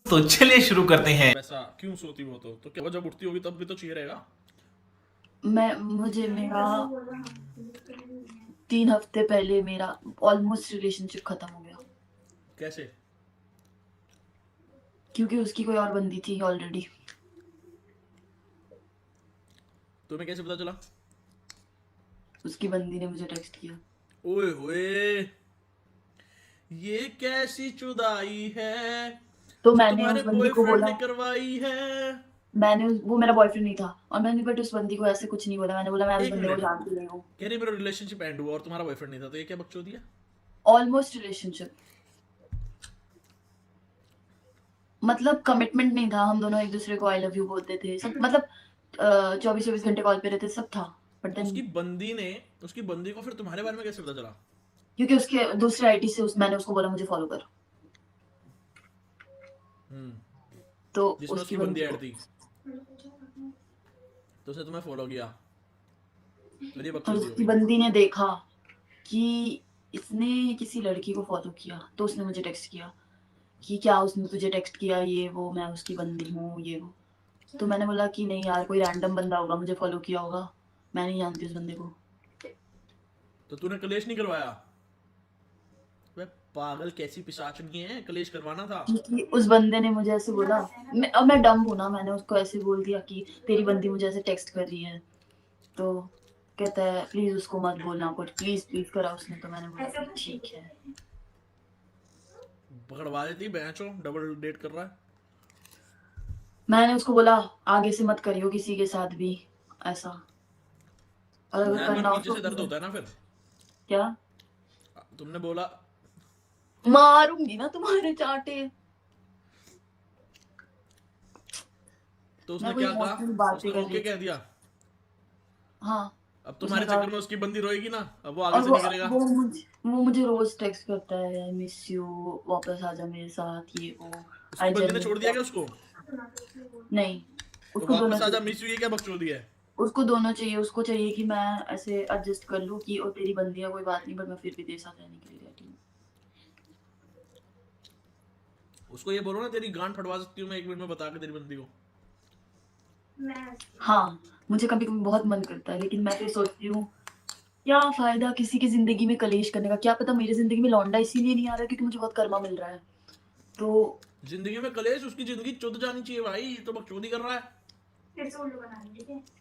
तो चलिए शुरू करते हैं। वैसा क्यों सोती हो? तो क्या जब उठती होगी तब भी तो चाहिए रहेगा। मुझे मेरा 3 हफ्ते पहले मेरा ऑलमोस्ट रिलेशनशिप खत्म हो गया कैसे? क्योंकि उसकी कोई और बंदी थी ऑलरेडी। तुम्हें कैसे पता चला? उसकी बंदी ने मुझे टेक्स्ट किया। ओए होए, ये कैसी चुदाई है तो जो मैंने तुम्हारे उस बंदी को बॉयफ्रेंड बोला, ने करवाई है। वो मेरा बॉयफ्रेंड नहीं था, और मैंने बट उस बंदी को ऐसे कुछ नहीं बोला। मैंने बोला मैं उस एक बंदे को मिनट, जानती नहीं हूँ। कह रही मेरा रिलेशनशिप एंड हुआ और तुम्हारा बॉयफ्रेंड नहीं था, तो ये क्या बकचोदी है? ऑलमोस्ट रिलेशनशिप मतलब कमिटमेंट नहीं था, हम दोनों एक दूसरे को आई लव यू बोलते थे सब, मतलब 24-24 घंटे कॉल पे रहते थे, सब था। बट देन उसकी बंदी को फिर तुम्हारे बारे में कैसे पता चला? क्योंकि उसके दूसरे आईडी से मैंने उसको बोला मुझे फॉलो कर, तो जिसमें उसकी उसकी बंदी बंदी ऐड को थी, तो उसने तुम्हें फॉलो किया। फिर ये और बकचोदी हो उसकी गई। बंदी ने देखा कि इसने किसी लड़की को फॉलो किया, तो उसने मुझे टेक्स्ट किया कि क्या उसने तुझे टेक्स्ट किया, ये वो, मैं उसकी बंदी हूँ, ये वो। तो मैंने बोला कि नहीं यार, कोई रैंडम बंदा होगा, मुझे फॉलो किया होगा, मैं नहीं जानती उस बंदे को। तो तूने कलेश नहीं करवाया? वे पागल, कैसी पिशाचनी है, कलेश करवाना था। क्योंकि उस बंदे ने मुझे ऐसे बोला, अब मैं डम हूँ ना, मैंने उसको ऐसे बोल दिया कि तेरी बंदी मुझे ऐसे टेक्स्ट कर रही है, तो कहता है प्लीज उसको मत बोलना कुछ, प्लीज प्लीज करा उसने। तो मैंने बोला ठीक है। पकड़वा देती बेंचो, डबल डेट कर रहा है। मैंने उसको बोला आगे से मत करियो किसी के साथ भी ऐसा, और अगर यार पर करना हो पीछे तो से दर्द होता है ना फिर। क्या, तुमने बोला मारूंगी ना तुम्हारे चाटे। तो मैं उसने कोई क्या कहा? इमोशनल बातें उसने कर रही ओके कह थी। दिया? हाँ। अब उसने तुम्हारे कहा, चक्कर में उसकी बंदी रोएगी ना, अब वो आगे और से नहीं करेगा। वो मुझे रोज टेक्स्ट करता है, आई मिस यू, वापस आ जा मेरे साथ, ये वो। उसकी आई बंदी ने छोड़ जेन्युइनली दिया क्या लव। उसको? नहीं, तो उसको दोनों वापस आजा चाहिए। मिस यू, ये क्या बकचोदी है? उसको दोनों चाहिए, उसको चाहिए कि मैं ऐसे एडजस्ट कर लूं कि और तेरी बंदी है कोई बात नहीं, बट मैं फिर भी तेरे साथ रहने के लिए रेडी हूँ। उसको ये बोलो ना, तेरी गांड फटवा सकती हूँ मैं 1 मिनट में बता के तेरी बंदी को। हाँ, मुझे कभी कभी बहुत मन करता है, लेकिन मैं फिर सोचती हूँ क्या फायदा किसी की जिंदगी में कलेश करने का। क्या पता मेरी जिंदगी में लौंडा इसीलिए नहीं आ रहा क्योंकि मुझे बहुत कर्मा मिल रहा है। तो जिंदगी में कलेश? उसकी जिंदगी चुद जानी चाहिए भाई, तो बकचोदी कर रहा है।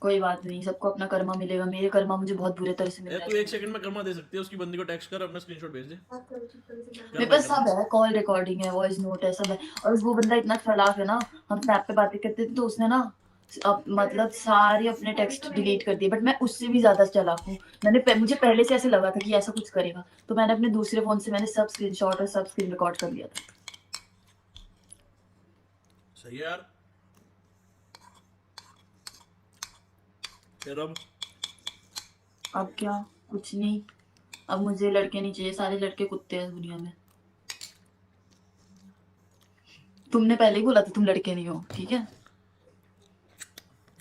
कोई बात नहीं, सबको अपना कर्मा मिलेगा, मेरे कर्मा मुझे बहुत बुरे तरह से मिल ए, रहा तू है। 1 सेकंड में कर्मा दे सकती है, उसकी बंदी को टेक्स्ट कर, अपना स्क्रीनशॉट भेज दे। मेरे कर्मा ही पास कर्मा। सब है, कॉल रिकॉर्डिंग है, वॉइस नोट है, सब है। और वो बंदा इतना चालाक है ना, हम स्नैप पे बातें करते थे तो उसने ना मतलब सारे अपने टेक्स्ट डिलीट कर दिए, बट मैं उससे भी ज्यादा चालाक हूँ। मुझे पहले से ऐसे लगा था कि ऐसा कुछ करेगा, तो मैंने अपने दूसरे फोन से मैंने सब स्क्रीनशॉट और सब स्क्रीन रिकॉर्ड कर लिया था। सही है यार। फिर अब क्या, कुछ नहीं। अब मुझे लड़के नहीं चाहिए, सारे लड़के कुत्ते हैं दुनिया में। तुमने पहले ही बोला था तुम लड़के नहीं हो, ठीक है।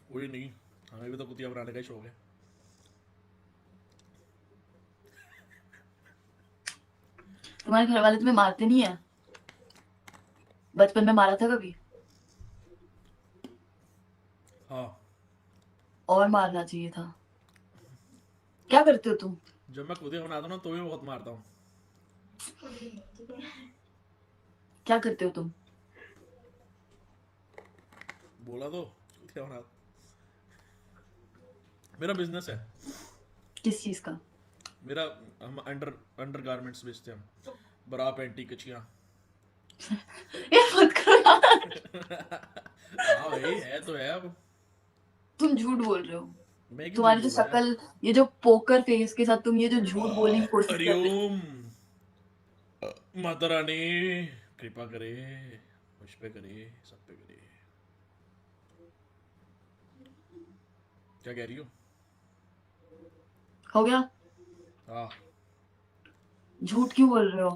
कोई नहीं, हमें भी तो कुतिया बनाने का ही शौक है। तुम्हारे घर वाले तुम्हें मारते नहीं है? बचपन में मारा था कभी? हाँ, और मारना चाहिए था। क्या करते हो तुम? जब मैं कुतिया बनाता हूँ ना तो भी बहुत मारता हूँ। क्या करते हो तुम? बोला तो, कुतिया बना। मेरा बिजनेस है। किस चीज का? मेरा, हम अंडर अंडर गारमेंट्स बेचते हैं हम, बरा पैंटी कचियाँ। ये मत करो यार। हाँ भाई, है तो है अब। तुम झूठ बोल रहे हो। मैं क्यों झूठ तुम्हारी जो बोल रहा यार? शक्ल, ये जो पोकर फेस के साथ तुम ये जो झूठ बोलने की कोशिश कर रहे हो। हरिओम, माता रानी कृपा करे, मुझ पे करे, सब पे करे। क्या कह रही हो? हो गया? हाँ। झूठ क्यों बोल रहे हो?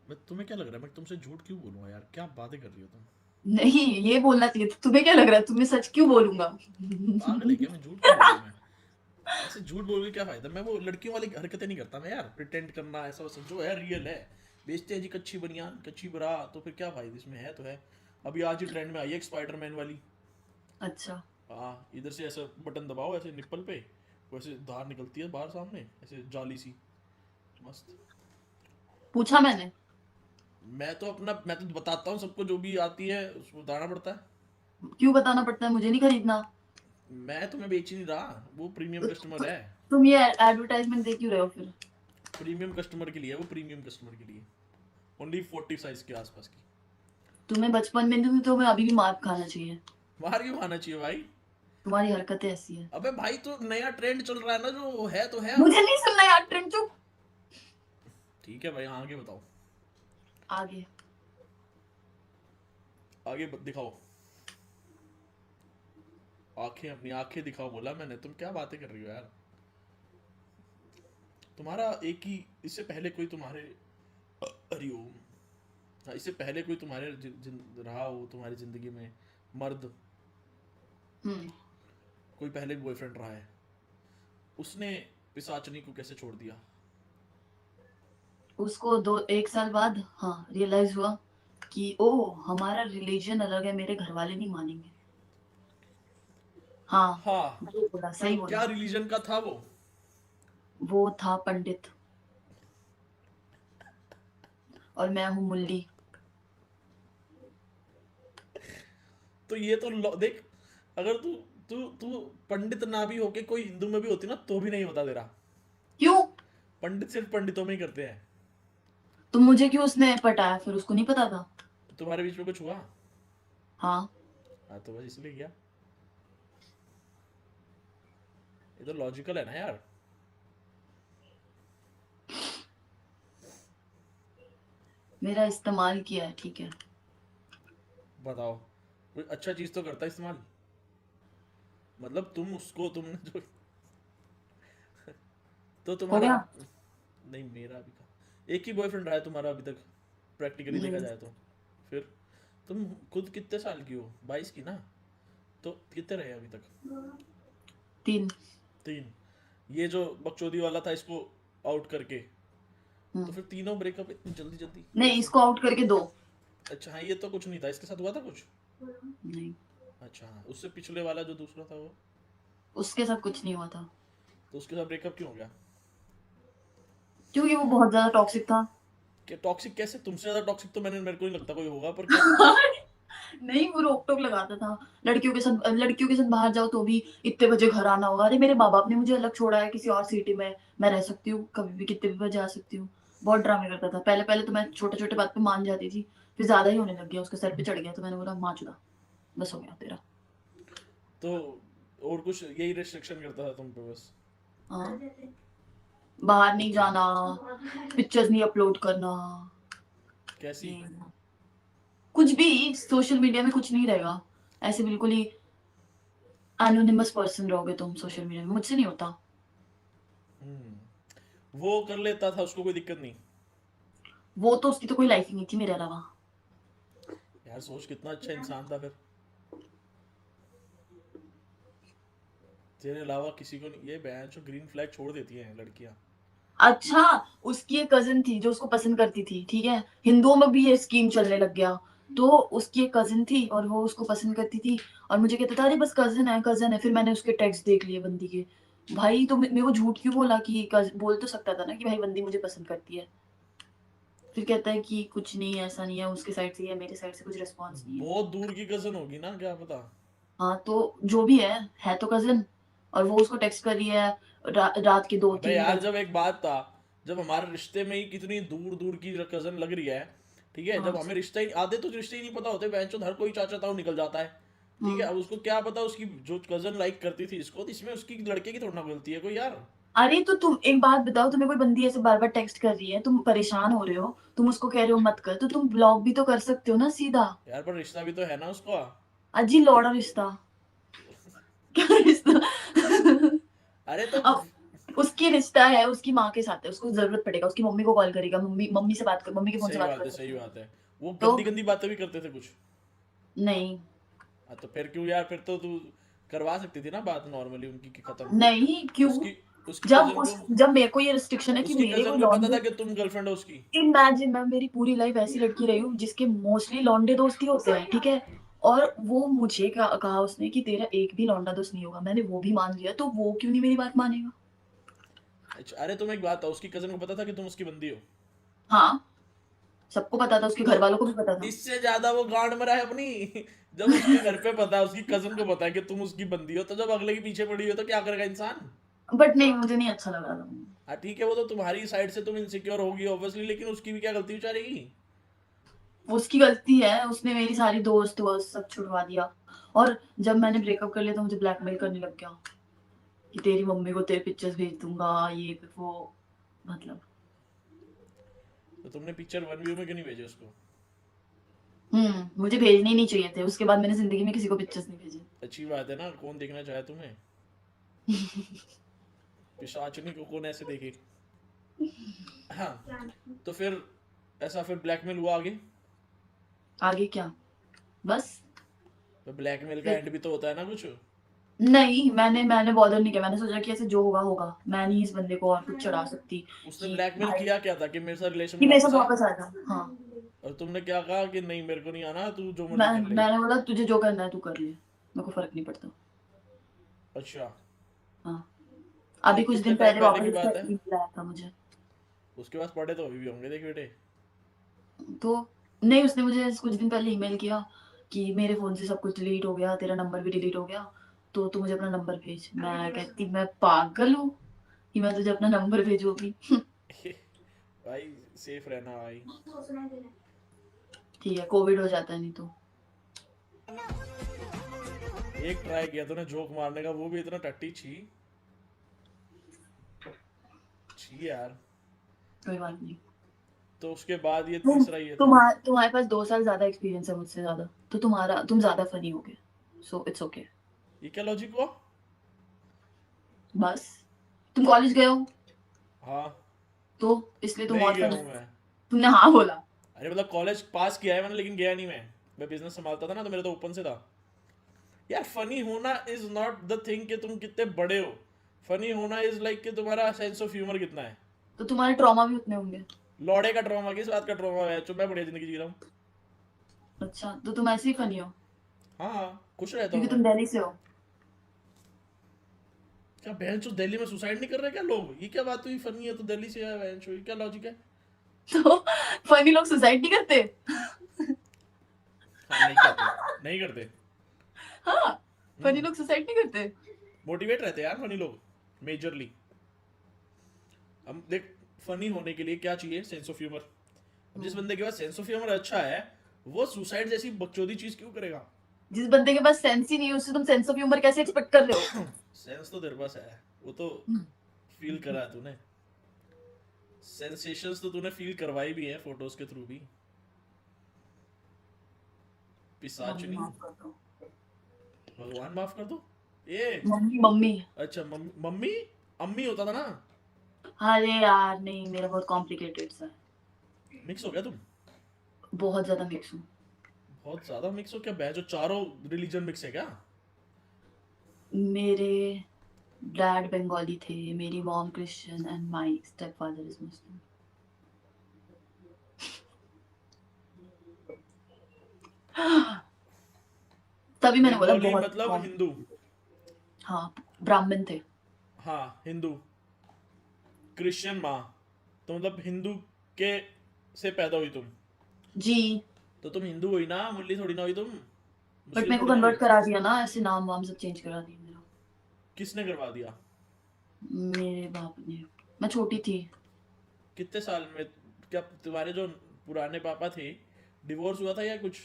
मैं, तुम्हें क्या लग रहा है मैं तुमसे झूठ क्यों बोलूंगा यार? क्या बातें कर रही हो तुम? नहीं, ये बोलना चाहिए था। तुम्हें क्या लग रहा है तुम्हें सच क्यों बोलूंगा? पागल है क्या? मैं झूठ क्यों बोलूँ मैं? ऐसे झूठ बोल के क्या फायदा? मैं वो लड़कियों वाली हरकतें नहीं करता मैं यार, प्रिटेंड करना ऐसा वैसा। जो है रियल है। बेचते हैं जी कच्ची बनियान कच्ची बरा, तो फिर क्या फायदा इसमें? है तो है। अभी आज ही ट्रेंड में आई है एक स्पाइडरमैन वाली। अच्छा। हाँ, इधर से ऐसा बटन दबाओ ऐसे निप्पल पे, वैसे धार निकलती है बाहर सामने, ऐसे जाली सी, मस्त। पूछा मैंने? मैं तो बताता हूँ सबको, जो भी आती है उसको बताना पड़ता है। क्यों बताना पड़ता है? मुझे नहीं खरीदना। मैं तुम्हें बेच ही नहीं रहा, वो प्रीमियम तो, कस्टमर तो, है। तुम ये एडवर्टाइजमेंट दे क्यों रहे हो फिर? प्रीमियम कस्टमर के लिए है वो, प्रीमियम कस्टमर के लिए, ओनली 40 साइज के आसपास की। तुम्हें बचपन में नहीं, तुम्हें अभी भी मार खाना चाहिए। बाहर क्यों खाना चाहिए भाई? तुम्हारी हरकतें ऐसी है। अबे भाई, तो नया ट्रेंड चल रहा है ना, जो है तो है अब। मुझे नहीं सुनना यार, ट्रेंड चुप। ठीक है भाई, हाँ, आगे बताओ। आगे। आगे दिखाओ आंखें, अपनी आंखें दिखाओ बोला मैंने, तुम क्या बातें कर रही हो यार? तुम्हारा एक ही, इससे पहले कोई तुम्हारे, हरिओम, हाँ, इससे पहले कोई तुम्हारे रहा हो तुम्हारी जिंदगी में, मर्द, हम्म। कोई पहले बॉयफ्रेंड रहा है, उसने पिशाचनी को कैसे छोड़ दिया? उसको दो एक साल बाद हाँ रियलाइज हुआ कि ओ, हमारा रिलीजन अलग है, मेरे घर वाले नहीं मानेंगे। हाँ, हाँ, वही बोला, सही क्या बोला। रिलीजन का था वो? वो था पंडित और मैं हूँ मुल्ली। तो ये तो देख, अगर तू तू तू पंडित ना भी होके कोई हिंदू में भी होती ना, तो भी नहीं होता तेरा। क्यों? पंडित सिर्फ पंडितों में ही करते हैं। तो मुझे क्यों उसने पटाया फिर? उसको नहीं पता था? तुम्हारे बीच में कुछ हुआ? हाँ। हाँ, तो बस इसलिए किया। ये तो लॉजिकल है ना यार। मेरा इस्तेमाल किया है, ठीक है। बताओ, कोई अच्छा चीज तो करता है इस्तेमाल, मतलब तुम उसको, तुमने जो, तो हो तुम्हारा, गया। नहीं मेरा भी था, एक ही बॉयफ्रेंड रहा है तुम्हारा अभी तक, प्रैक्टिकली देखा नहीं, जाए तो। फिर तुम खुद कितने साल की हो? 22 की ना? तो कितने रहे अभी तक? 3। 3। ये जो बकचोदी वाला था, इसको आउट करके, तो हम्म। फिर तीनों ब्रेकअप इतनी जल्दी जल्दी नहीं, कैसे? इसको आउट करके 2। अच्छा हाँ, ये तो कुछ नहीं था, इसके साथ हुआ था कुछ? नहीं, अच्छा हाँ, उससे पिछले वाला जो दूसरा था वो, उसके साथ कुछ नहीं हुआ था। तो उसके साथ ब्रेकअप क्यों हो गया? क्योंकि वो बहुत ज्यादा टॉक्सिक था। क्या टॉक्सिक? कैसे? तुमसे ज्यादा टॉक्सिक तो मेरे को नहीं लगता कोई होगा, पर क्या? नहीं, वो रोक टोक लगाता था। लड़कियों के साथ बाहर जाओ तो भी इतने बजे घर आना होगा। अरे मेरे माँ बाप ने मुझे अलग छोड़ा है किसी और सिटी में, मैं रह सकती हूँ कभी भी, कितने भी बजे आ सकती हूँ। बहुत ड्रामे करता था। पहले पहले तो मैं छोटे छोटे बात पे मान जाती थी, फिर ज्यादा ही होने लग गया, उसके सर पे चढ़ गया तो मैंने बोला माँ चुदा, बस हो गया तेरा। तो और कुछ यही रिस्ट्रिक्शन करता था तुम पे बस? हाँ, बाहर नहीं अच्छा, जाना, पिक्चर्स नहीं अपलोड करना, कैसी? ये कुछ भी सोशल मीडिया में कुछ नहीं रहेगा। ऐसे बिल्कुल ही एनोनिमस पर्सन रहोगे तुम सोशल मीडिया में, मुझसे नहीं होता। वो कर लेता था, उसको कोई दिक्कत नहीं? वो तो, उसकी तो कोई लाइफ ही नहीं थी मेरे अलावा। यार सोच, कितना अच्छा इंसान था फिर, तेरे अलावा किसी को नहीं। ये बहन जो ग्रीन फ्लैग छोड़ देती हैं लड़कियां। अच्छा, उसकी एक कजिन थी जो उसको पसंद करती थी, ठीक है। हिंदुओं में भी ये स्कीम चलने लग गया। तो उसकी एक कजिन थी और वो उसको पसंद करती थी, और मुझे कहता था अरे बस कजिन है, कजिन है। फिर मैंने उसके टेक्स्ट देख लिए बंदी के। भाई तो मेरे को झूठ क्यों बोला कि बोल तो सकता था ना कि भाई बंदी मुझे पसंद करती है। फिर कहता है कि कुछ नहीं, ऐसा नहीं है, उसके साइड से है, मेरे साइड से कुछ रिस्पॉन्स नहीं है। बहुत दूर की कजन होगी ना, क्या पता। हाँ तो जो भी है तो कजिन। और वो उसको टेक्स्ट कर रही है रात के दो अबे तीन यार, बजे जब एक बात था, जब हमारे रिश्ते में ही कितनी दूर दूर की कजन लग रही है, ठीक है, हाँ। जब हमें रिश्ता ही, आधे तो रिश्ते ही नहीं पता होते, बहन हर कोई चाचा ताऊ निकल जाता है, ठीक है। हम्म। अब उसको क्या पता, उसकी जो कजन लाइक करती थी इसको, तो इसमें उसकी लड़के की थोड़ा ना गलती है कोई यार। अरे तो तुम एक बात बताओ, तुम्हें कोई बंदी ऐसे बार बार टेक्स्ट कर रही है, तुम परेशान हो रहे हो, तुम उसको कह रहे हो मत कर, तो तुम ब्लॉक भी तो कर सकते हो ना सीधा। यार पर रिश्ता भी तो है ना उसका। अजी लौड़ा रिश्ता। क्या रिश्ता? अरे तो अब उसकी रिश्ता है, उसकी माँ के साथ है, उसको जरूरत पड़ेगा, उसकी मम्मी को कॉल करेगा, मम्मी मम्मी से बात कर, मम्मी के फोन से सही बात बात कर है, सही सकते हो। बात है। वो तो गंदी गंदी बातें भी करते थे कुछ? नहीं। हाँ, तो फिर क्यों यार, फिर तो तू करवा सकती थी ना बात नॉर्मली उनकी, की खत्म। नहीं क्यों? उसकी उसकी जब कजन को, जब मेरे को ये रिस्ट्रिक्शन है कि उसकी मेरे को कजन को पता था लॉन्डे, कि तुम गर्लफ्रेंड हो उसकी? इमेजिन मैं मेरी पूरी लाइफ ऐसी लड़की रही हूँ जिसके मोस्टली लौंडे दोस्त ही होते हैं, ठीक है, और वो मुझे कहा उसने कि तेरा एक भी लौंडा दोस्त नहीं होगा, मैंने वो भी मान लिया, तो वो क्यों नहीं मेरी बात मानेगा? अच्छा, अरे तुम एक बात था, उसकी कजन को पता था कि तुम उसकी बंदी हो? हाँ, सबको पता था, उसके घर वालों को भी पता था। इससे ज्यादा वो गांड मरा है अपनी। जब उसके घर पे पता है, उसकी कजन को पता है कि तुम उसकी बंदी हो, तो जब अगले के पीछे पड़ी हो तो क्या करेगा इंसान? बट नहीं, मुझे नहीं अच्छा लगा था। हाँ ठीक है, वो तो तुम्हारी साइड से तुम इनसिक्योर होगी ऑब्वियसली, लेकिन उसकी भी क्या गलती बेचारे की? उसकी गलती है, उसने मेरी सारी दोस्त वोस्त सब छुड़वा दिया, और जब मैंने ब्रेकअप कर लिया तो मुझे ब्लैकमेल करने लग गया कि तेरी मम्मी को तेरे पिक्चर्स भेज दूंगा, ये वो, मतलब। तो तुमने पिक्चर वन व्यू में क्यों नहीं भेजे उसको? मुझे भेजने ही नहीं चाहिए थे, उसके बाद मैंने जिंदगी में किसी को पिक्चर्स नहीं भेजे। अच्छी बात है ना, कौन देखना चाहे तुम्हें? पिशाचनी को कौन ऐसे देखे? हाँ, तो फिर ऐसा फिर ब्लैकमेल हुआ आगे? आगे क्या? बस। तो ब्लैकमेल का फिर एंड भी तो होता है ना कुछ? नहीं, मैंने मैंने बॉदर नहीं किया, मैंने सोचा कि ऐसे जो होगा होगा, मैं नहीं इस बंदे को और कुछ चढ़ा सकती उसने कि ब्लैकमेल भाई किया क्या था, कि मेरे साथ रिलेशन कि में मेरे वापस साथ आ? वापस आ जा। हाँ, और तुमने क्या कहा कि नहीं मेरे को नहीं आना, तू जो मैं मर्जी कर ले? मैंने बोला तुझे जो करना है तू कर ले, मेरे को फर्क नहीं पड़ता। अच्छा। हाँ, ये अभी कुछ कितने दिन टाइम पहले पहले की वापस उसका बात है? ईमेल आया था मुझे। उसके पास पढ़े तो अभी भी होंगे देख बेटे। तो नहीं, उसने मुझे कुछ दिन पहले ईमेल किया कि मेरे फोन से सब कुछ डिलीट हो गया, तेरा नंबर भी डिलीट हो गया, तो तू मुझे अपना नंबर भेज। मैं कहती मैं पागल हूँ कि मैं तुझे अपना नंबर भेजूंगी? भाई सेफ रहना भाई। ठीक है, कोविड हो जाता है नहीं तो। एक ट्राई किया तूने जोक मारने का, वो भी इतना टट्टी, छी। छी यार। कोई बात नहीं। तो उसके बाद ये तुम तीसरा ये था। तुम्हारे पास 2 साल ज्यादा एक्सपीरियंस है मुझसे ज्यादा, तो तुम ज्यादा फनी होगे, सो इट्स ओके। ये क्या लॉजिक हुआ? बस, तुम कॉलेज गए हो हाँ। तो इसलिए तुम नहीं और गया फनी। हूँ मैं। तुमने हाँ बोला। अरे मतलब कॉलेज पास किया है मैंने, लेकिन गया नहीं मैं बिजनेस संभालता था ना, तो मेरा तो ओपन से था। यार फनी होना इज नॉट द थिंग कि तुम कितने बड़े हो। फनी होना इज लाइक कि तुम्हारा सेंस ऑफ ह्यूमर कितना है। तो तुम्हारे ट्रॉमा भी उतने होंगे। लौड़े का ट्रॉमा, किस बात का ट्रॉमा है? चुप, मैं बढ़िया जिंदगी जी रहा हूँ। अच्छा, तो तुम ऐसे ही फनी हो हाँ हाँ, खुश रहता हूँ क्योंकि मैं। तुम दिल्ली से हो। क्या बहन चो दिल्ली में सुसाइड नहीं कर रहे क्या लोग? ये क्या बात हुई, फनी है तो दिल्ली से है बहन चो, ये क्या लॉजिक है? तो फनी लोग सुसाइड नहीं करते। हाँ नहीं करते, नहीं करते। हाँ, फनी लोग सुसाइड नहीं करते। मोटिवेट रहते हैं यार फनी लोग, मेजरली। हम देख, फनी होने के लिए क्या चाहिए? Sense of humour. अब जिस बंदे के पास सेंस ऑफ ह्यूमर अच्छा है, वो सुसाइड जैसी बकचोदी चीज क्यों करेगा? जिस बंदे के पास सेंस ही नहीं है उससे तुम सेंस ऑफ ह्यूमर कैसे एक्सपेक्ट कर रहे हो? सेंस तो तेरे पास है, वो तो फील करा है तूने। सेंसेशंस तो तूने फील करवाई भी है फोटोज के थ्रू भी। मम्मी पिसाचनी। माफ कर दो। भगवान माफ कर दो। ए। Mummy mummy. अच्छा मम्मी, मम्मी। अम्मी होता था ना। अरे यार नहीं, मेरा बहुत कॉम्प्लिकेटेड सा है। मिक्स हो गया तुम। बहुत ज्यादा मिक्स हूँ। बहुत ज्यादा मिक्स हो क्या? बैच जो चारों रिलीजन मिक्स है क्या? मेरे डैड बंगाली थे, मेरी mom Christian and my stepfather is Muslim. तभी मैंने बोला बंगाली बहुत मतलब कॉम। हिंदू? हाँ, ब्राह्मण थे। हाँ हिंदू। क्रिश्चियन माँ। तो मतलब हिंदू के से पैदा हुई तुम? जी। तो तुम हिंदू हुई ना, मुरली थोड़ी ना हुई तुम। बट मुस्लिम मेरे को थोड़ी ना हुई। कन्वर्ट करा दिया ना, ऐसे नाम वाम सब चेंज करा दिया मेरा। किसने करवा दिया? मेरे बाप ने। मैं छोटी थी। कितने साल में? क्या तुम्हारे जो पुराने पापा थे, डिवोर्स हुआ था या कुछ?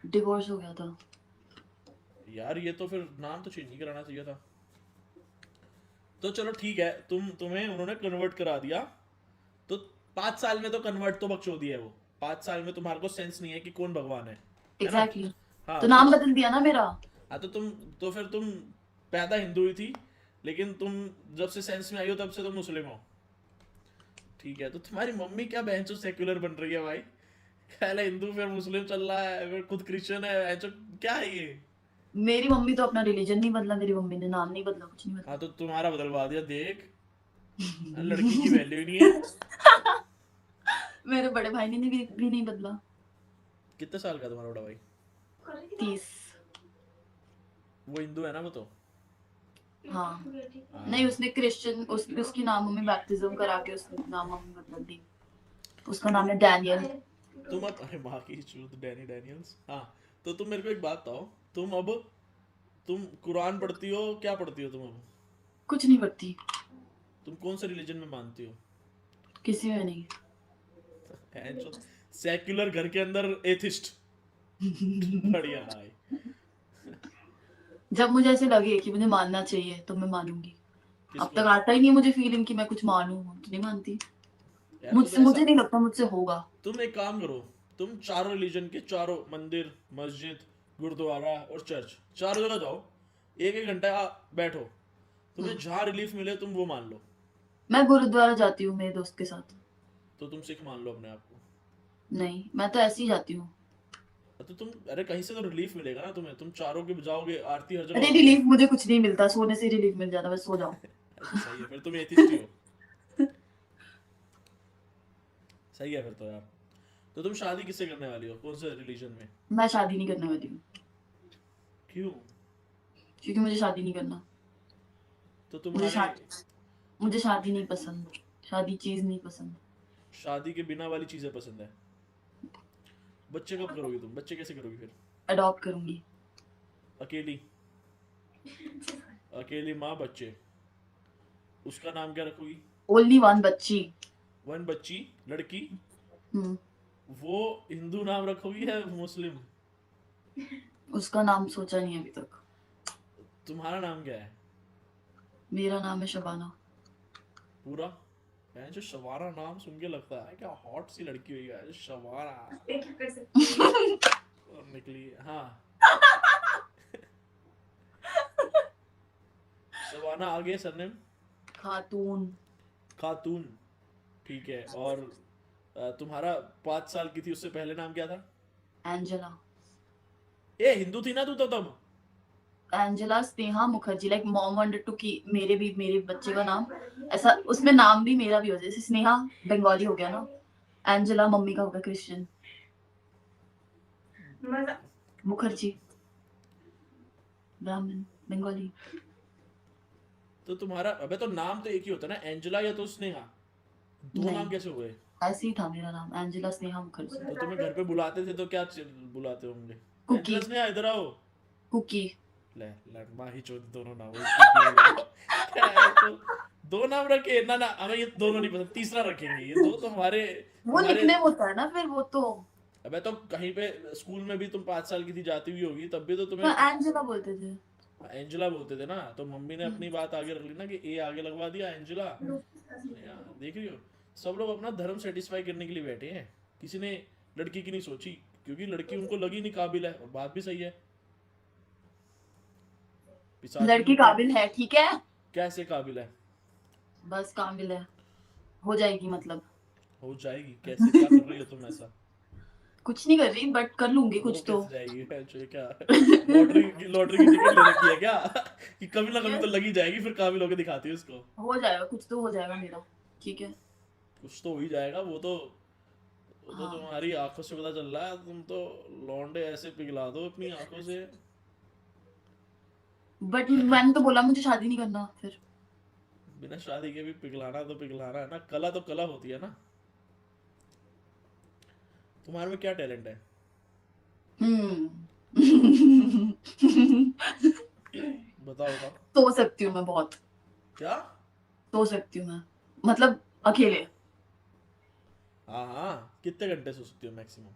डिवोर्स हो गया था। यार ये तो फिर नाम तो चेंज नहीं कराना चाहिए था। तो चलो ठीक है, तुम्हें उन्होंने कन्वर्ट करा दिया। तो 5 साल में तो कन्वर्ट तो बकचोदी है वो। 5 साल में तुम्हारे को सेंस नहीं है कि कौन भगवान है ना? एग्जैक्टली हाँ तो तो। नाम बदल दिया ना मेरा। हाँ तो तो फिर तुम पैदा हिंदू ही थी, लेकिन तुम जब से सेंस में आई हो तब से तुम मुस्लिम हो। ठीक है, तो तुम्हारी मम्मी क्या बहन चो सेक्युलर बन रही है भाई? पहले हिंदू फिर मुस्लिम चल रहा है, फिर खुद क्रिश्चियन है बहन चो, क्या है ये? मेरी मम्मी तो अपना रिलीजन नहीं बदला, मेरी मम्मी ने नाम नहीं बदला, कुछ नहीं हाँ तो तुम्हारा बदलवा दिया, देख लड़की की वैल्यू ही नहीं है। बदला। मेरे बड़े भाई ने भी नहीं बदला। कितने साल का तुम्हारा बड़ा भाई? 30। वो हिंदू है ना वो तो? हाँ हाँ। नहीं, उसने क्रिश्चियन, उसकी नाम मम्मी बैप्टिज्म करा के उसने नाम मम्मी बदल दी। उसका नाम है डैनियल। तुम अब, अरे माँ की चूत, डैनी डैनियल्स। हाँ तो तुम मेरे को एक बात बताओ, तुम कुरान पढ़ती हो, क्या पढ़ती हो तुम अब? कुछ नहीं पढ़ती, तुम कौन से रिलीजन में मानती हो? किसी में नहीं। सेक्युलर घर के अंदर एथिस्ट। बढ़िया भाई। जब मुझे ऐसे लगे कि मुझे मानना चाहिए तो मैं मानूंगी। अब किसको? तक आता ही नहीं मुझे फीलिंग कि मैं कुछ मानूं, तो नहीं मानती। यार तुम मुझसे, ऐसा, मुझे नहीं लगता मुझसे होगा। तुम एक काम करो, तुम चारों रिलीजन के चारों मंदिर, मस्जिद, गुरुद्वारा और चर्च, चारों जगह जाओ, एक एक घंटा बैठो, तुम्हें जहाँ रिलीफ मिले तुम वो मान लो। मैं गुरुद्वारा जाती हूँ मेरे दोस्त के साथ। तो तुम सिख मान लो अपने आप को। नहीं, मैं तो ऐसे ही जाती हूँ। तो तुम, अरे कहीं से तो रिलीफ मिलेगा ना तुम्हें, तुम चारों के जाओगे, आरती हर जगह अरे होती है। रिलीफ मुझे कुछ नहीं मिलता, सोने से रिलीफ मिल जाता, बस सो जाओ। अच्छा सही है, फिर तुम एथिस्ट ही हो। सही है फिर तो यार। तो तुम शादी किससे करने वाली हो, कौन से रिलीजन में? मैं शादी नहीं करने वाली हूँ, क्यों? क्योंकि मुझे शादी नहीं करना। तो मुझे तुम्हारे, शादी मुझे शादी नहीं पसंद, शादी चीज नहीं पसंद। शादी के बिना वाली चीजें पसंद है। बच्चे कब करोगी तुम, बच्चे कैसे करोगी फिर? अडॉप्ट करूंगी। अकेली? अकेली माँ बच्चे, उसका नाम क्या रखोगी? ओनली वन बच्ची। वन बच्ची, लड़की? हम्म। वो हिंदू नाम रखोगी या मुस्लिम? उसका नाम सोचा नहीं अभी तक। तुम्हारा नाम क्या है? मेरा नाम है शबाना। पूरा? है जो शवारा, नाम सुन के लगता है क्या हॉट सी लड़की हुई है शवारा। और निकली, हाँ। शबाना, आगे सरनेम? खातून। खातून, ठीक है। और तुम्हारा 5 साल की थी उससे पहले नाम क्या था? एंजेला। ए हिंदू थी ना तू तो तब? Angela Sneha Mukherjee, like mom wanted to की मेरे बच्चे का नाम ऐसा, उसमें नाम भी मेरा भी हो जाए, जैसे स्नेहा बंगाली हो गया ना, एंजेला मम्मी का हो गया क्रिश्चियन, मुखर्जी ब्राह्मण बंगाली। तो तुम्हारा, अबे तो नाम तो एक ही होता है ना, एंजेला या तो स्नेहा, दो नाम नहीं, कैसे हुए? ऐसे ही था मेरा नाम, एंजेला स्नेहा मुखर्जी। तो तुम्हें घर पे बुलाते थे तो क्या बुलाते होंगे? कुकी। एंजेला स्नेहा इधर आओ। कुकी। ले, लड़मा ही चोद, दोनों नाम वही कुकी हो गया। क्या है तो, दो नाम रखे ना, ना हमें ये दोनों नहीं पसंद, तीसरा रखेंगे, ये दो तुम्हारे। वो तुम्हारे, निकनेम होता है ना फिर वो तो। अबे तो कहीं पे स्कूल में भी तुम 5 साल की थी जाती हुई होगी, तब भी तो हाँ, तुम्हें एंजेला बोलते थे। एंजेला बोलते थे ना, तो मम्मी ने अपनी बात आगे रख ली ना कि ए आगे लगवा दिया एंजेला। देख रही हो, सब लोग अपना धर्म सेटिस्फाई करने के लिए बैठे हैं, किसी ने लड़की की नहीं सोची, क्योंकि लड़की उनको लगी नहीं काबिल है, और बात भी सही है। पिशाचिनी लड़की की, काबिल है, ठीक है, कैसे काबिल है? बस काबिल है, हो जाएगी मतलब। हो जाएगी कैसे, क्या कर रही हो तुम ऐसा? कुछ नहीं कर रही, बट कर लूंगी वो कुछ तो। कैसे जाएगी जो क्या, लॉटरी की टिकट ले रखी है क्या? कि कभी ना कभी तो लगी जाएगी, फिर काबिल होके दिखाती है उसको। हो जाएगा, कुछ तो हो जाएगा मेरा, ठीक है। कुछ तो हो ही जाएगा, वो तो हाँ, तुम्हारी आंखों से पता चल रहा है, तुम तो लौंडे ऐसे पिघला दो अपनी आंखों से। बट मैंने तो बोला मुझे शादी नहीं करना फिर। बिना शादी के भी पिघलाना तो पिघलाना है ना, कला तो कला होती है ना। तुम्हारे में क्या टैलेंट है? हम्म। बताओ बताओ। सो सकती हूँ मैं बहुत। क्या? सो सकती हूँ मैं, मतलब अकेले। हाँ हाँ, कितने घंटे सो सकती हो मैक्सिमम?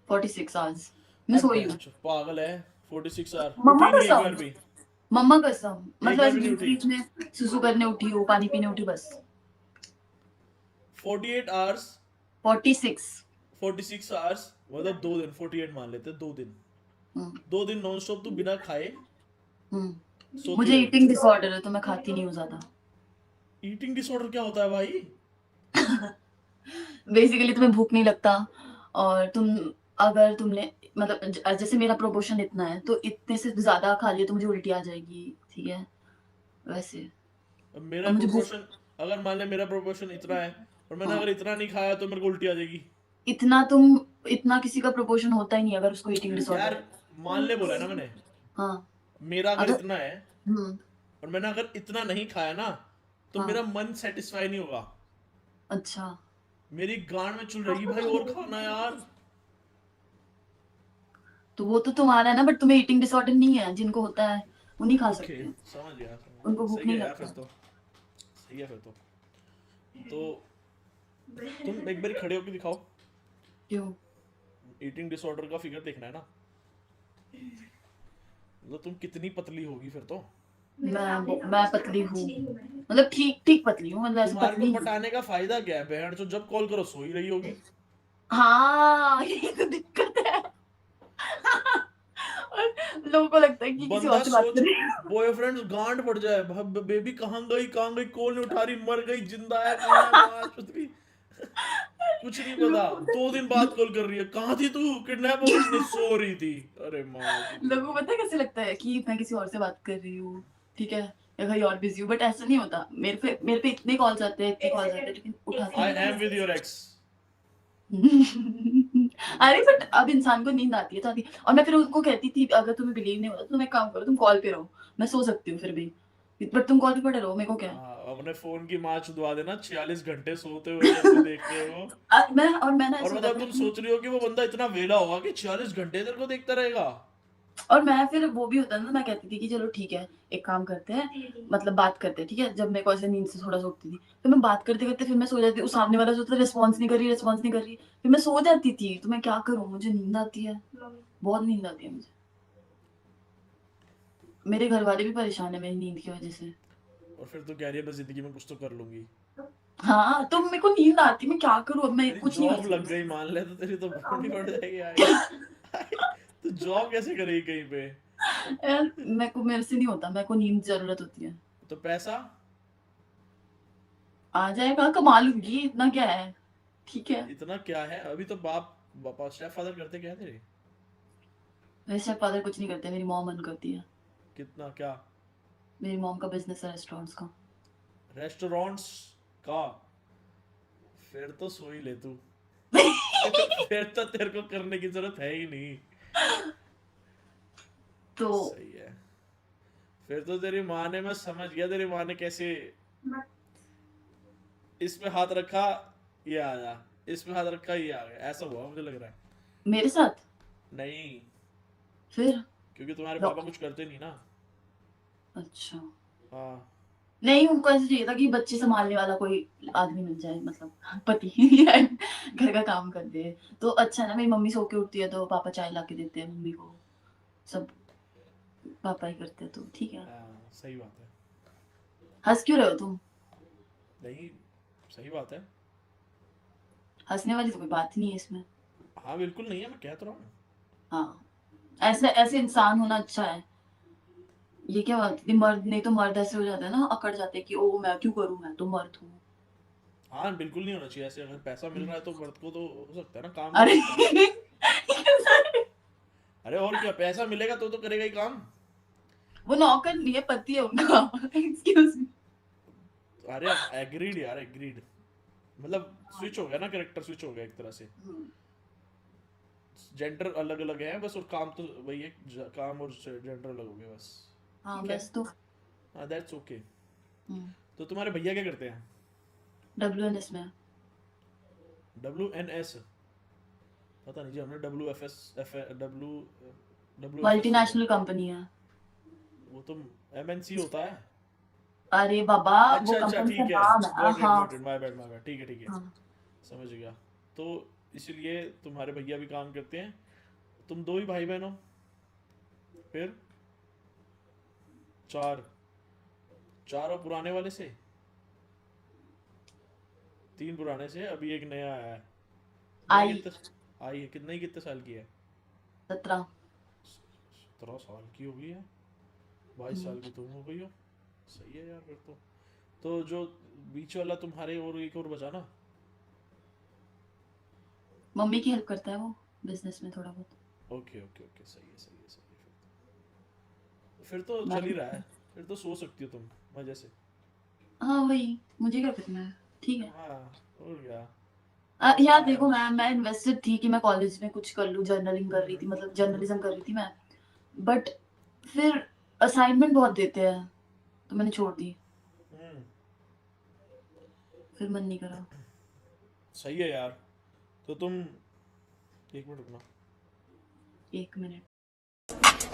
46 आवर्स मैं सोई हूँ। पागल है, 46 आवर मम्मा उठी नहीं एक कसम, बार भी? मम्मा कसम, एक मतलब बार ऐसे भी नहीं बीच उठी? बीच में सुसु करने उठी हो, पानी पीने उठी, बस। 48 आवर्स? 46। 46 आवर्स मतलब 2 दिन, 48 मान लेते, 2 दिन। हम्म। 2 दिन नॉन स्टॉप तू बिना खाए सोती मुझे रहेगी? ईटिंग डिसऑर्डर है तो मैं खाती नहीं हूँ ज्यादा। ईटिंग डिसऑर्डर क्या होता है भाई? बेसिकली तुम्हें भूख नहीं लगता, और तुम अगर तुमने मतलब जैसे मेरा प्रोपोर्शन इतना है तो इतने से ज्यादा खा लिया तो मुझे उल्टी आ जाएगी, ठीक है, वैसे। अब मेरा और मुझे भूख प्रोपोर्शन, अगर मान ले मेरा प्रोपोर्शन इतना है और मैंने हाँ, अगर इतना नहीं खाया तो मेरे को उल्टी आ जाएगी। इतना तुम इतना किसी का प्रोपोर्शन होता ही नहीं अगर उसको ईटिंग डिसऑर्डर यार है। मान ले बोला है ना मैंने, हाँ, मेरा अगर अगर इतना है हम्म, और मैंने अगर इतना नहीं खाया ना तो हाँ, मेरा मन सेटिस्फाई नहीं होगा। अच्छा, मेरी गांड में चुल रही भाई और खाना यार। तो वो तो तुम्हारा है ना, बट तुम्हें ईटिंग डिसऑर्डर नहीं है, जिनको होता है वो नहीं खा ओके, सकते, समझ उनको गया, भूख सही नहीं है यार फिर लगता। तो, सही है फिर तो तुम एक बारी खड़े होके दिखाओ। क्यों? ईटिंग डिसऑर्डर का फिगर देखना है ना, मतलब तुम कितनी पतली होगी फिर तो। मैं पतली हूँ, मतलब ठीक ठीक पतली हूँ, मतलब ऐसे तुम्हारे को पतली नहीं। पटाने का फायदा क्या है बहन, जो जब कॉल करो सो ही रही होगी। हाँ यही तो दिक्कत है। और लोगों को लगता है कि किसी और बंदा से बात सोच, कर रही हूँ। बॉयफ्रेंड गांड पड़ जाए, बेबी कहाँ गई कॉल नहीं उठा रही, मर गई जिंदा है कहाँ है वो आशुपत्री, कुछ नहीं पता। लोगों को पता 2 दिन बाद कॉल कर रही है, कहाँ थी तू, किडनैप हो गई, नहीं सो रही थी। अरे माँ की लोगों को देवी। पता है कैसे लगता है कि मैं किसी और से बात कर रही हूँ, ठीक है, या कहीं और बिजी हूँ, बट ऐसा नहीं होता। मेरे पे इतने कॉल्स आते हैं, इतने कॉल्स आते हैं, लेकिन उठाती आई नहीं एम विद योर एक्स। हूँ। अरे बट अब इंसान को नींद आती है तो आती है। और मैं फिर उनको कहती थी अगर तुम्हें बिलीव नहीं होता तो तुम एक काम करो, तुम कॉल पे रहो, मैं सो सकती हूँ फिर भी, बट तुम कॉल पे पड़े रहो, मेरे को क्या है। अपने फोन की माँ चुदवा देना, 46 घंटे सोते हुए तेरे को देख के वो। मैं ना और ऐसा होता मतलब था तुम कि सोच रही हो कि वो बंदा इतना वेला होगा कि 46 घंटे तेरे को देखता रहेगा। और मैं फिर वो भी होता ना, मैं कहती थी कि चलो ठीक है, एक काम करते हैं, मतलब बात करते हैं, ठीक है, जब मेरे को ऐसे नींद से थोड़ा सा उठती थी तो मैं बात करते करते फिर मैं सो जाती, उस सामने वाला जो था रिस्पॉन्स नहीं कर रही, फिर मैं सो जाती थी, तो मैं क्या करूँ, मुझे नींद आती है, बहुत नींद आती है मुझे। मेरे घर वाले भी परेशान है मेरी नींद की वजह से। और फिर तो कह रही है बस जिंदगी में कुछ तो कर लूंगी। हाँ, तो मेरे को नींद आती, मैं क्या करूँ, अब मैं तेरी कुछ नहीं कर जॉब लग सकती। गई मान ले तो तेरी तो बॉडी बढ़ जाएगी आगे। तो जॉब कैसे करेगी कहीं पे। यार मेरे से नहीं होता, मेरे को नींद की जरूरत होती है। तो पैसा, आ जाएगा, कमा लूंगी, इतना क्या है, ठीक है। इतना क्या है, अभी तो बापा स्टेप फादर करते क्या है तेरे। वैसे फादर कुछ नहीं करते, मेरी मॉम अर्न करती है। कितना क्या। मेरी मॉम का बिजनेस है रेस्टोरेंट्स का। रेस्टोरेंट्स का, फिर तो सो ही ले तू। फिर तो तेरे को करने की जरूरत है ही नहीं। तो सही है, फिर तो तेरी माँ ने, मैं समझ गया तेरी माँ ने कैसे इस पे हाथ रखा, ये आया, इस पे हाथ रखा ये आ गया, ऐसा हुआ मुझे लग रहा है। मेरे साथ नहीं, फिर क्योंकि तुम्हारे लो, पापा कुछ करते नहीं ना। अच्छा, हाँ। नहीं उनको ऐसे चाहिए था कि बच्चे संभालने वाला कोई आदमी मिल जाए, मतलब पति या घर का काम कर दे, तो अच्छा है ना, मेरी मम्मी सो के उठती है तो पापा चाय ला के देते हैं मम्मी को, सब पापा ही करते हैं, तो ठीक है। हाँ सही बात है। हंस क्यों रहे हो तुम? नहीं, सही बात है। हंसने वाली तो कोई बात नहीं है इसमें। हाँ बिल्कुल नहीं है, मैं कह तो रहा हूँ। हाँ, ऐसे ऐसे इंसान होना अच्छा है। ये क्या बात थी, मर्द नहीं तो मर्द ऐसे हो जाता है ना, अकड़ जाते हैं कि ओ मैं क्यों करूं, मैं तो मर्द हूँ। हाँ बिल्कुल नहीं होना चाहिए ऐसे, अगर पैसा मिल रहा है तो मर्द को तो हो सकता है ना, काम कर अरे सकता है ना। अरे और क्या, पैसा मिलेगा तो करेगा ही काम। वो नौकर नहीं है, पति है उनका। Excuse me. अरे एग्रीड यार, एग्रीड। मतलब स्विच हो गया ना, करेक्टर स्विच हो गया एक तरह से। जेंडर अलग अलग है बस, और काम तो वही है, काम और जेंडर अलग हो गए बस। हाँ ठीक है। बस तो हाँ दैट्स ओके। तो तुम्हारे भैया क्या करते हैं। WNS में। WNS, पता नहीं जी, हमने डब्ल्यू डब्ल्यू एफ एस सुना है। मल्टीनेशनल कंपनी है। वो तो MNC होता है। अरे बाबा, वो अच्छा अच्छा कंपनी का ठीक है, नाम है, हाँ। गॉट इट, माय बैड, ठीक है ठीक है, हाँ, समझ गया। तो इसीलिए तुम्हारे भैया भी काम करते हैं, तुम 2 ही भाई बहन हो, फिर 4, चारों पुराने वाले से, 3 पुराने से, अभी एक नया आया है। नया आई कितने आई है, कितने साल की है। 17। 17 साल की हो गई है, 22 साल की तुम हो गई हो। सही है यार फिर तो जो बीच वाला तुम्हारे और एक और बचा ना। मम्मी की हेल्प करता है वो, बिजनेस में थोड़ा बहुत। ओके ओके ओके, सही है सही है सही है। फिर तो चल ही रहा है, फिर तो सो सकती हो तुम मजे से। हाँ वही, मुझे क्या करना है, ठीक है। हाँ, हो गया। यार देखो, मैं इन्वेस्टेड थी कि मैं कॉलेज में कुछ कर लूँ, जर्नलिंग कर रही थी, मतलब जर्नलिज्म कर रही थी मैं, बट फिर असाइनमेंट बहुत देते हैं तो मैंने छोड़ दी, हम्म, फिर मन नहीं करा। सही है यार। तो तुम एक मिनट रुकना। 1 minute.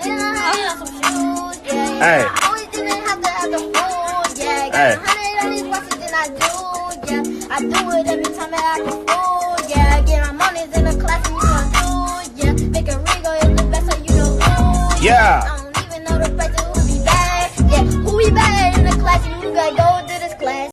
And I have some shoes, yeah. Hey. I always didn't have to have the food, yeah. Got Hey. 100 on these watches, then I do, yeah. I do it every time that I can fool, yeah. Get my monies in the class and you gon' do, yeah. Make a Rigo is the best, so you know who, Yeah.